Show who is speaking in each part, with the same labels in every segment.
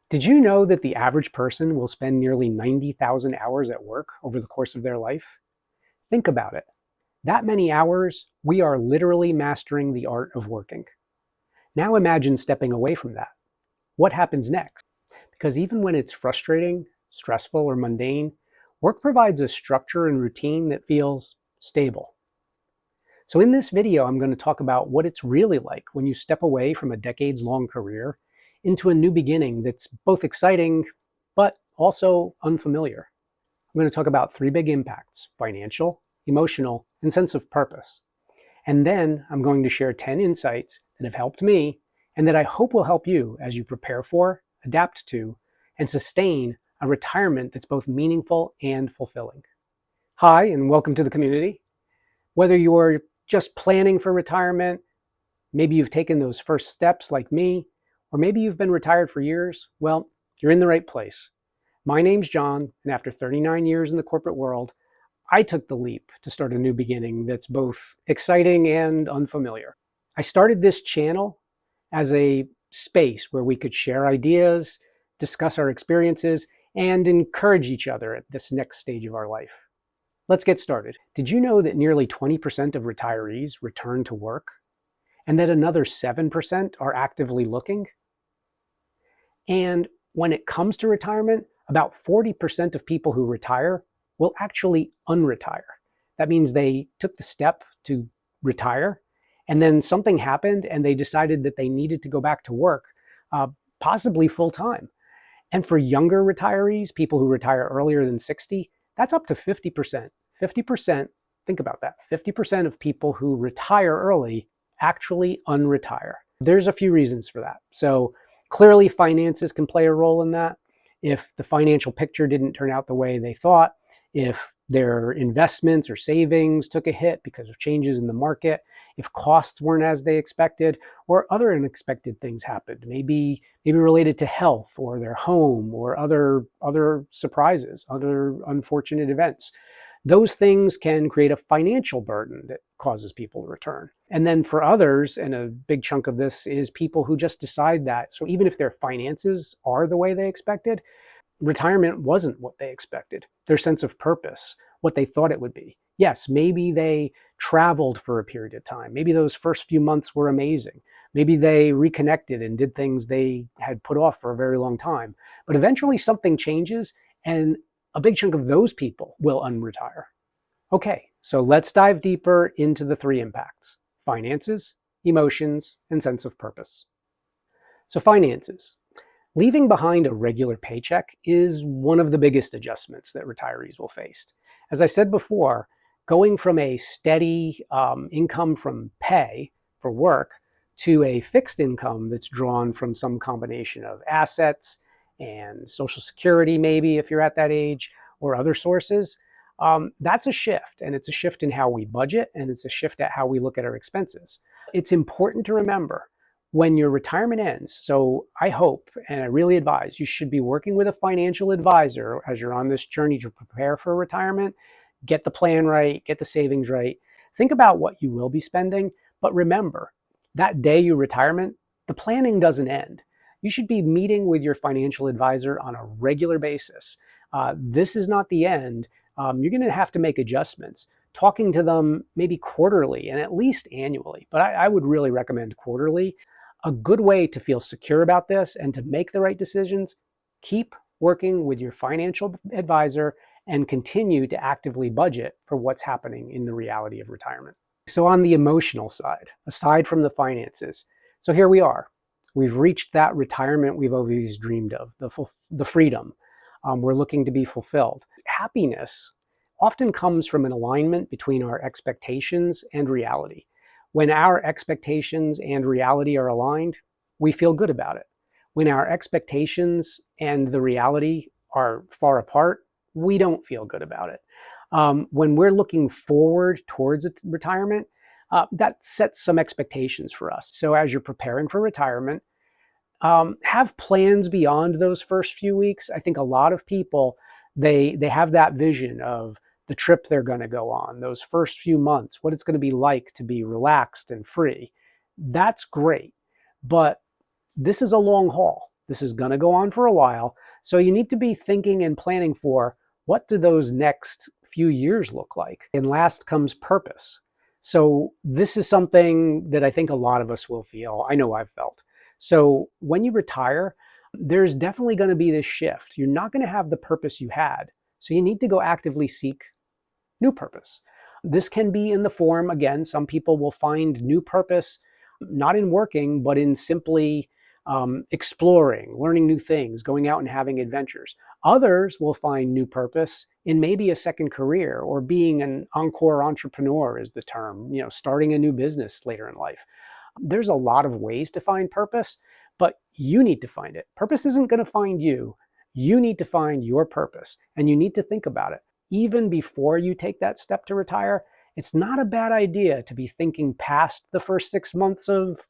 Speaker 1: Did you know that the average person will spend nearly 90,000 hours at work over the course of their life? Think about it. That many hours, we are literally mastering the art of working. Now imagine stepping away from that. What happens next? Because even when it's frustrating, stressful, or mundane, work provides a structure and routine that feels stable. So in this video, I'm going to talk about what it's really like when you step away from a decades-long career into a new beginning that's both exciting, but also unfamiliar. I'm going to talk about three big impacts: financial, emotional, and sense of purpose. And then I'm going to share 10 insights that have helped me and that I hope will help you as you prepare for, adapt to, and sustain a retirement that's both meaningful and fulfilling. Hi, and welcome to the community. Whether you're just planning for retirement, maybe you've taken those first steps like me, or maybe you've been retired for years, well, you're in the right place. My name's John, and after 39 years in the corporate world, I took the leap to start a new beginning that's both exciting and unfamiliar. I started this channel as a space where we could share ideas, discuss our experiences, and encourage each other at this next stage of our life. Let's get started. Did you know that nearly 20% of retirees return to work, and that another 7% are actively looking? And when it comes to retirement, about 40% of people who retire will actually unretire. That means they took the step to retire, and then something happened and they decided that they needed to go back to work, possibly full time. And for younger retirees, people who retire earlier than 60, that's up to 50%. 50%, think about that, 50% of people who retire early actually unretire. There's a few reasons for that. So clearly finances can play a role in that. If the financial picture didn't turn out the way they thought, if their investments or savings took a hit because of changes in the market, if costs weren't as they expected, or other unexpected things happened, maybe related to health or their home or other surprises, other unfortunate events. Those things can create a financial burden that causes people to return. And then for others, and a big chunk of this is people who just decide that. So even if their finances are the way they expected, retirement wasn't what they expected. Their sense of purpose, what they thought it would be. Yes, maybe they traveled for a period of time. Maybe those first few months were amazing. Maybe they reconnected and did things they had put off for a very long time. But eventually something changes, and a big chunk of those people will unretire. Okay, so let's dive deeper into the three impacts: finances, emotions, and sense of purpose. So finances. Leaving behind a regular paycheck is one of the biggest adjustments that retirees will face. As I said before, going from a steady income from pay for work to a fixed income that's drawn from some combination of assets and Social Security, maybe if you're at that age, or other sources, that's a shift. And it's a shift in how we budget, and it's a shift at how we look at our expenses. It's important to remember when your retirement ends. So I hope, and I really advise, you should be working with a financial advisor as you're on this journey to prepare for retirement. Get the plan right, get the savings right. Think about what you will be spending, but remember, that day you retirement, the planning doesn't end. You should be meeting with your financial advisor on a regular basis. This is not the end. You're going to have to make adjustments, talking to them maybe quarterly and at least annually, but I would really recommend quarterly. A good way to feel secure about this and to make the right decisions: keep working with your financial advisor and continue to actively budget for what's happening in the reality of retirement. So on the emotional side, aside from the finances, so here we are. We've reached that retirement we've always dreamed of, the freedom. We're looking to be fulfilled. Happiness often comes from an alignment between our expectations and reality. When our expectations and reality are aligned, we feel good about it. When our expectations and the reality are far apart, we don't feel good about it. When we're looking forward towards retirement, that sets some expectations for us. So as you're preparing for retirement, have plans beyond those first few weeks. I think a lot of people, they have that vision of the trip they're going to go on, those first few months, what it's going to be like to be relaxed and free. That's great. But this is a long haul. This is going to go on for a while. So you need to be thinking and planning for, what do those next few years look like? And last comes purpose. So this is something that I think a lot of us will feel. I know I've felt. So when you retire, there's definitely going to be this shift. You're not going to have the purpose you had. So you need to go actively seek new purpose. This can be in the form, again, some people will find new purpose not in working, but in simply exploring, learning new things, going out and having adventures. Others will find new purpose in maybe a second career, or being an encore entrepreneur is the term, starting a new business later in life. There's a lot of ways to find purpose, but you need to find it. Purpose isn't going to find you. You need to find your purpose, and you need to think about it. Even before you take that step to retire, it's not a bad idea to be thinking past the first 6 months of,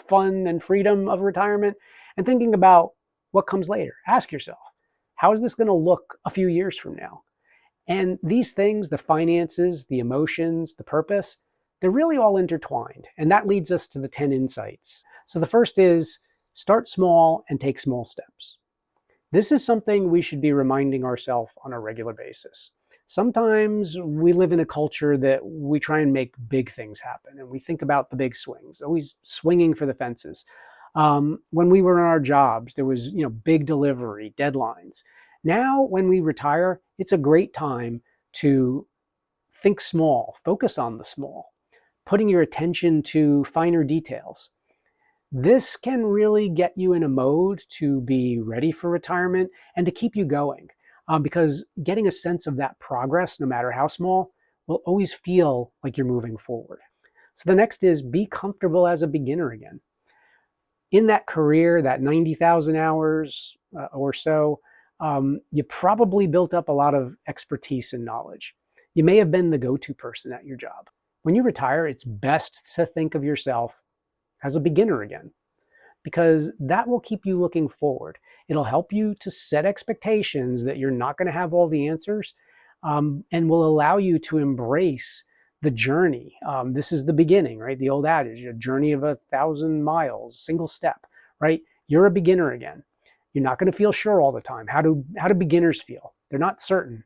Speaker 1: fun and freedom of retirement, and thinking about what comes later. Ask yourself, how is this going to look a few years from now? And these things, the finances, the emotions, the purpose, they're really all intertwined. And that leads us to the 10 insights. So the first is, start small and take small steps. This is something we should be reminding ourselves on a regular basis. Sometimes we live in a culture that we try and make big things happen, and we think about the big swings, always swinging for the fences. When we were in our jobs, there was big delivery, deadlines. Now, when we retire, it's a great time to think small, focus on the small, putting your attention to finer details. This can really get you in a mode to be ready for retirement and to keep you going, because getting a sense of that progress, no matter how small, will always feel like you're moving forward. So the next is, be comfortable as a beginner again. In that career, that 90,000 hours or so, you probably built up a lot of expertise and knowledge. You may have been the go-to person at your job. When you retire, it's best to think of yourself as a beginner again, because that will keep you looking forward. It'll help you to set expectations that you're not going to have all the answers, and will allow you to embrace the journey. This is the beginning, right? The old adage, a journey of 1,000 miles, single step, right? You're a beginner again. You're not going to feel sure all the time. How do beginners feel? They're not certain,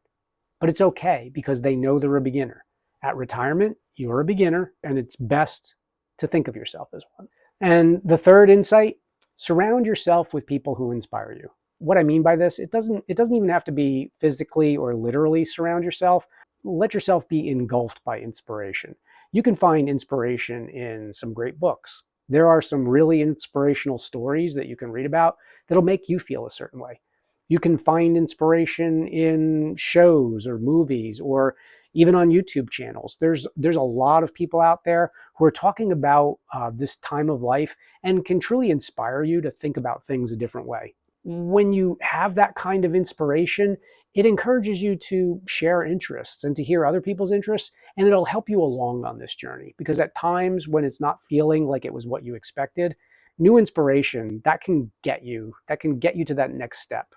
Speaker 1: but it's okay, because they know they're a beginner. At retirement, you're a beginner, and it's best to think of yourself as one. And the third insight, surround yourself with people who inspire you. What I mean by this, it doesn't even have to be physically or literally surround yourself. Let yourself be engulfed by inspiration. You can find inspiration in some great books. There are some really inspirational stories that you can read about that'll make you feel a certain way. You can find inspiration in shows or movies, or even on YouTube channels. There's a lot of people out there who are talking about this time of life and can truly inspire you to think about things a different way. When you have that kind of inspiration, it encourages you to share interests and to hear other people's interests, and it'll help you along on this journey. Because at times when it's not feeling like it was what you expected, new inspiration, that can get you to that next step.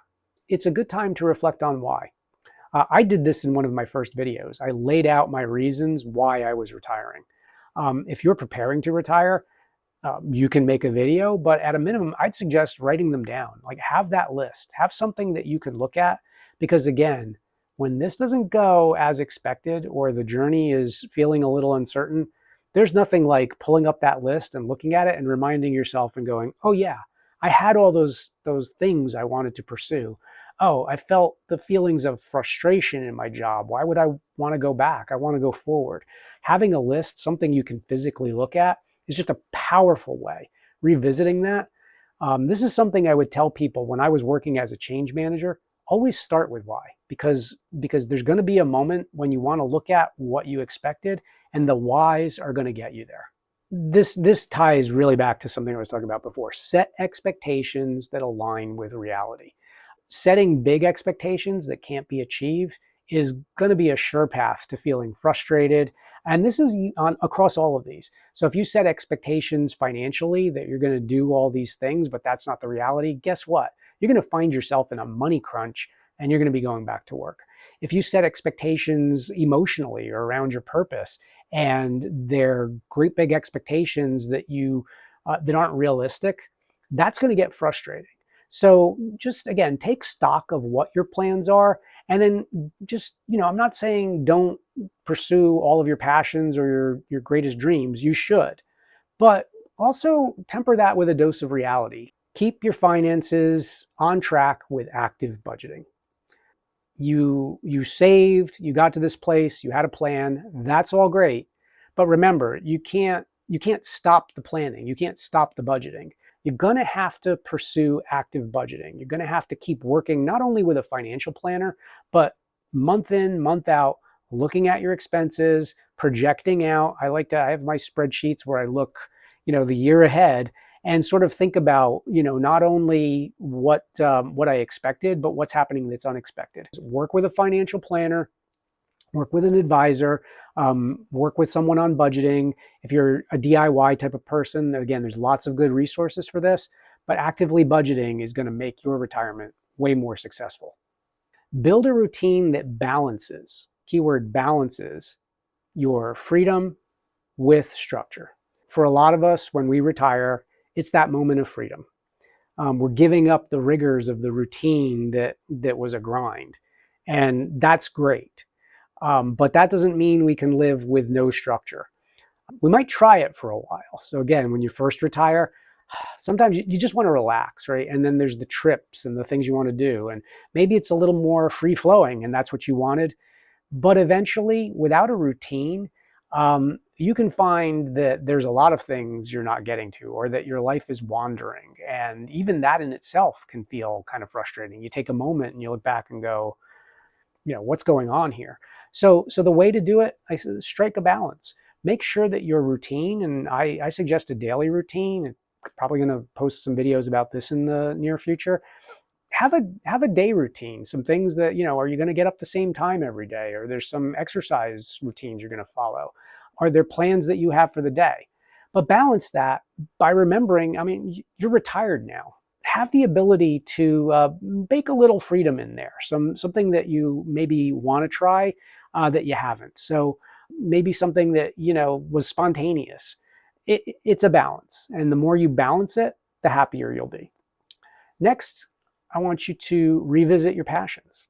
Speaker 1: It's a good time to reflect on why. I did this in one of my first videos. I laid out my reasons why I was retiring. If you're preparing to retire, you can make a video, but at a minimum, I'd suggest writing them down. Like, have that list, have something that you can look at, because again, when this doesn't go as expected, or the journey is feeling a little uncertain, there's nothing like pulling up that list and looking at it and reminding yourself and going, oh yeah, I had all those things I wanted to pursue. Oh, I felt the feelings of frustration in my job. Why would I want to go back? I want to go forward. Having a list, something you can physically look at, is just a powerful way. Revisiting that. This is something I would tell people when I was working as a change manager. Always start with why, because there's going to be a moment when you want to look at what you expected, and the whys are going to get you there. This ties really back to something I was talking about before. Set expectations that align with reality. Setting big expectations that can't be achieved is going to be a sure path to feeling frustrated. And this is across all of these. So if you set expectations financially that you're going to do all these things, but that's not the reality, guess what? You're going to find yourself in a money crunch, and you're going to be going back to work. If you set expectations emotionally or around your purpose, and they're great big expectations that that aren't realistic, that's going to get frustrating. So just again, take stock of what your plans are. And then just, I'm not saying don't pursue all of your passions or your greatest dreams. You should. But also temper that with a dose of reality. Keep your finances on track with active budgeting. You saved, you got to this place, you had a plan. That's all great. But remember, you can't stop the planning. You can't stop the budgeting. You're going to have to pursue active budgeting. You're going to have to keep working not only with a financial planner, but month in, month out, looking at your expenses, projecting out. I have my spreadsheets where I look, the year ahead and sort of think about, not only what I expected, but what's happening that's unexpected. Work with a financial planner, work with an advisor, work with someone on budgeting. If you're a DIY type of person, again, there's lots of good resources for this, but actively budgeting is going to make your retirement way more successful. Build a routine that balances, keyword balances, your freedom with structure. For a lot of us, when we retire, it's that moment of freedom. We're giving up the rigors of the routine that was a grind, and that's great. But that doesn't mean we can live with no structure. We might try it for a while. So again, when you first retire, sometimes you just want to relax, right? And then there's the trips and the things you want to do. And maybe it's a little more free flowing and that's what you wanted. But eventually, without a routine, you can find that there's a lot of things you're not getting to, or that your life is wandering. And even that in itself can feel kind of frustrating. You take a moment and you look back and go, what's going on here? So the way to do it, I said, strike a balance. Make sure that your routine, and I suggest a daily routine. I'm probably going to post some videos about this in the near future. Have a day routine, some things that, are you going to get up the same time every day? Or there's some exercise routines you're going to follow? Are there plans that you have for the day? But balance that by remembering, you're retired now. Have the ability to bake a little freedom in there, something that you maybe want to try that you haven't. So maybe something that, was spontaneous. It's a balance. And the more you balance it, the happier you'll be. Next, I want you to revisit your passions.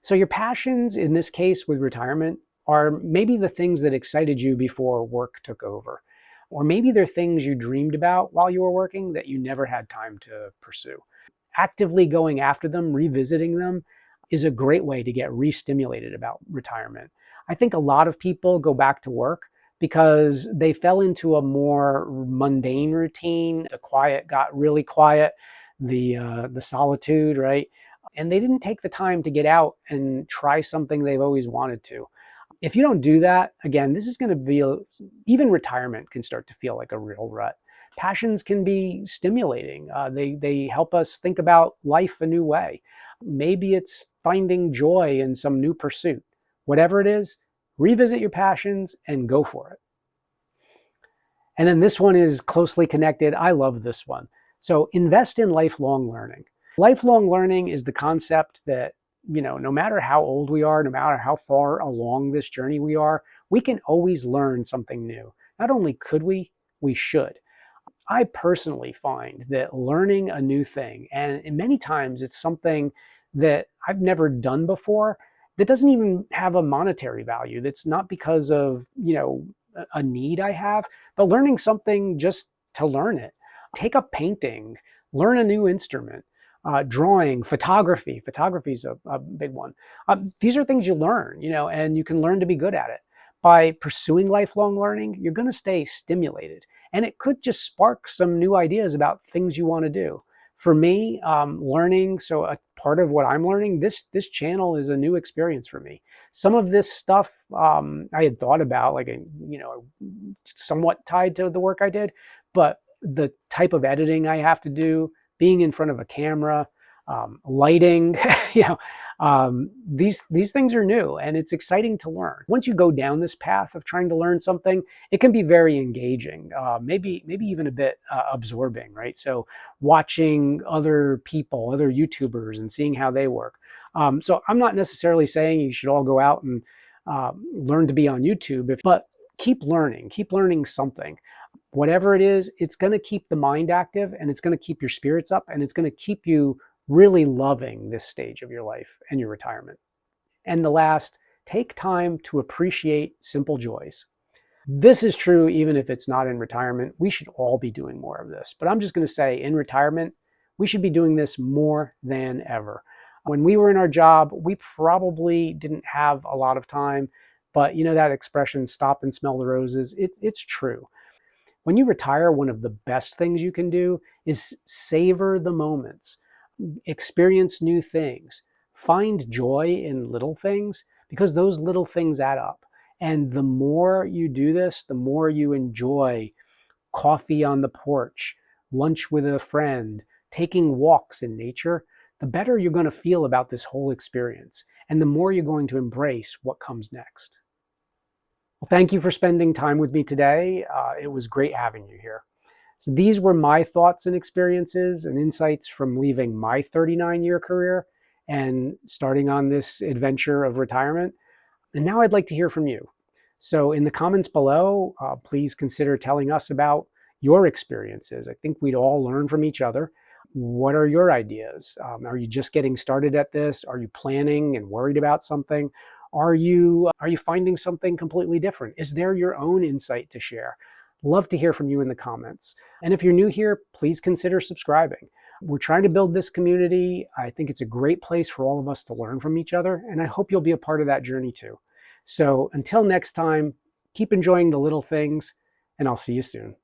Speaker 1: So your passions in this case with retirement are maybe the things that excited you before work took over. Or maybe they're things you dreamed about while you were working that you never had time to pursue. Actively going after them, revisiting them, is a great way to get re-stimulated about retirement. I think a lot of people go back to work because they fell into a more mundane routine. The quiet got really quiet, the solitude, right? And they didn't take the time to get out and try something they've always wanted to. If you don't do that, again, this is going to be, even retirement can start to feel like a real rut. Passions can be stimulating. They help us think about life a new way. Maybe it's finding joy in some new pursuit. Whatever it is, revisit your passions and go for it. And then this one is closely connected. I love this one. So invest in lifelong learning. Lifelong learning is the concept that, no matter how old we are, no matter how far along this journey we are, we can always learn something new. Not only could we should. I personally find that learning a new thing, and many times it's something that I've never done before, that doesn't even have a monetary value. That's not because of, a need I have, but learning something just to learn it. Take up painting, learn a new instrument, drawing, photography. Photography is a big one. These are things you learn, and you can learn to be good at it. By pursuing lifelong learning, you're going to stay stimulated. And it could just spark some new ideas about things you want to do. For me, learning, so a part of what I'm learning, this channel is a new experience for me. Some of this stuff I had thought about, like, somewhat tied to the work I did, but the type of editing I have to do, being in front of a camera, lighting, these things are new and it's exciting to learn. Once you go down this path of trying to learn something, it can be very engaging, maybe even a bit absorbing, right? So watching other people, other YouTubers, and seeing how they work. So I'm not necessarily saying you should all go out and learn to be on YouTube, but keep learning something. Whatever it is, it's going to keep the mind active, and it's going to keep your spirits up, and it's going to keep you really loving this stage of your life and your retirement. And the last, take time to appreciate simple joys. This is true even if it's not in retirement. We should all be doing more of this. But I'm just going to say, in retirement, we should be doing this more than ever. When we were in our job, we probably didn't have a lot of time. But you know that expression, stop and smell the roses? It's true. When you retire, one of the best things you can do is savor the moments, experience new things, find joy in little things, because those little things add up. And the more you do this, the more you enjoy coffee on the porch, lunch with a friend, taking walks in nature, the better you're going to feel about this whole experience. And the more you're going to embrace what comes next. Well, thank you for spending time with me today. It was great having you here. So these were my thoughts and experiences and insights from leaving my 39-year career and starting on this adventure of retirement. And now I'd like to hear from you. So in the comments below, please consider telling us about your experiences. I think we'd all learn from each other. What are your ideas? Are you just getting started at this? Are you planning and worried about something? Are you finding something completely different? Is there your own insight to share? Love to hear from you in the comments. And if you're new here, please consider subscribing. We're trying to build this community. I think it's a great place for all of us to learn from each other, and I hope you'll be a part of that journey too. So until next time, keep enjoying the little things, and I'll see you soon.